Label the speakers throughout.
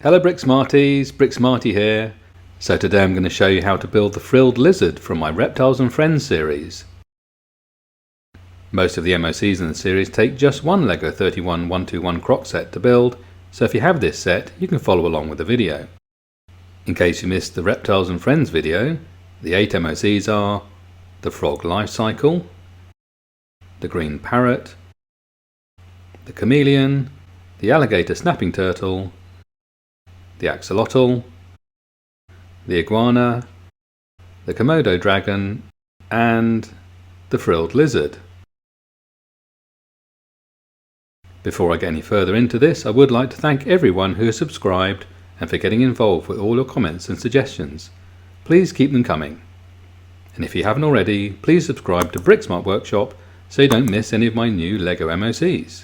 Speaker 1: Hello Bricksmarties, Bricksmarty here. So today I'm going to show you how to build the Frilled Lizard from my Reptiles and Friends series. Most of the MOCs in the series take just one LEGO 31121 Croc set to build, so if you have this set you can follow along with the video. In case you missed the Reptiles and Friends video, the 8 MOCs are the Frog Life Cycle, the Green Parrot, the Chameleon, the Alligator Snapping Turtle, the Axolotl, the Iguana, the Komodo Dragon, and the Frilled Lizard. Before I get any further into this, I would like to thank everyone who has subscribed and for getting involved with all your comments and suggestions. Please keep them coming. And if you haven't already, please subscribe to Bricksmartworkshop so you don't miss any of my new LEGO MOCs.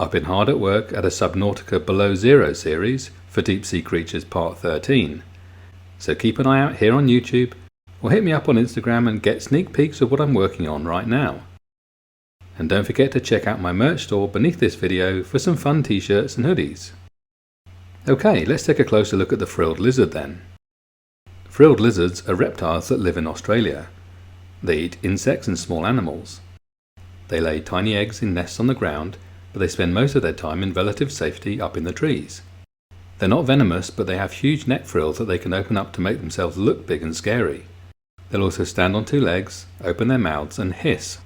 Speaker 1: I've been hard at work at a Subnautica Below Zero series for Deep Sea Creatures Part 13. So keep an eye out here on YouTube or hit me up on Instagram and get sneak peeks of what I'm working on right now. And don't forget to check out my merch store beneath this video for some fun t-shirts and hoodies. Okay, let's take a closer look at the Frilled Lizard then. Frilled lizards are reptiles that live in Australia. They eat insects and small animals. They lay tiny eggs in nests on the ground, but they spend most of their time in relative safety up in the trees. They're not venomous, but they have huge neck frills that they can open up to make themselves look big and scary. They'll also stand on 2 legs, open their mouths and hiss.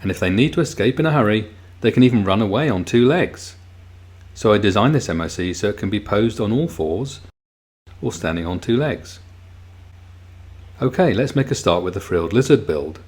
Speaker 1: And if they need to escape in a hurry, they can even run away on 2 legs. So I designed this MOC so it can be posed on all 4s or standing on 2 legs. Okay, let's make a start with the Frilled Lizard build.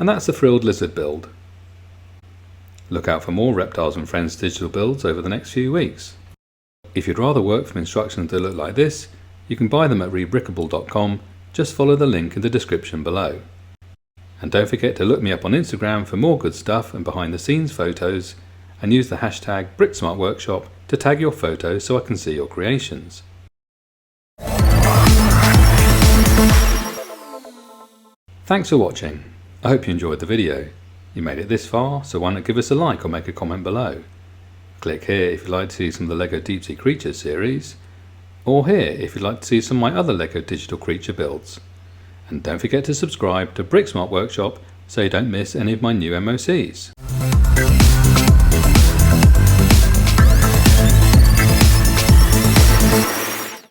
Speaker 1: and that's the Frilled Lizard build. Look out for more Reptiles and Friends digital builds over the next few weeks. If you'd rather work from instructions that look like this, you can buy them at Rebrickable.com. Just follow the link in the description below. And don't forget to look me up on Instagram for more good stuff and behind the scenes photos, and use the hashtag Bricksmartworkshop to tag your photos so I can see your creations. Thanks for watching. I hope you enjoyed the video. You made it this far, so why not give us a like or make a comment below. Click here if you'd like to see some of the LEGO Deep Sea Creatures series, or here if you'd like to see some of my other LEGO digital creature builds. And don't forget to subscribe to Bricksmart Workshop so you don't miss any of my new MOCs.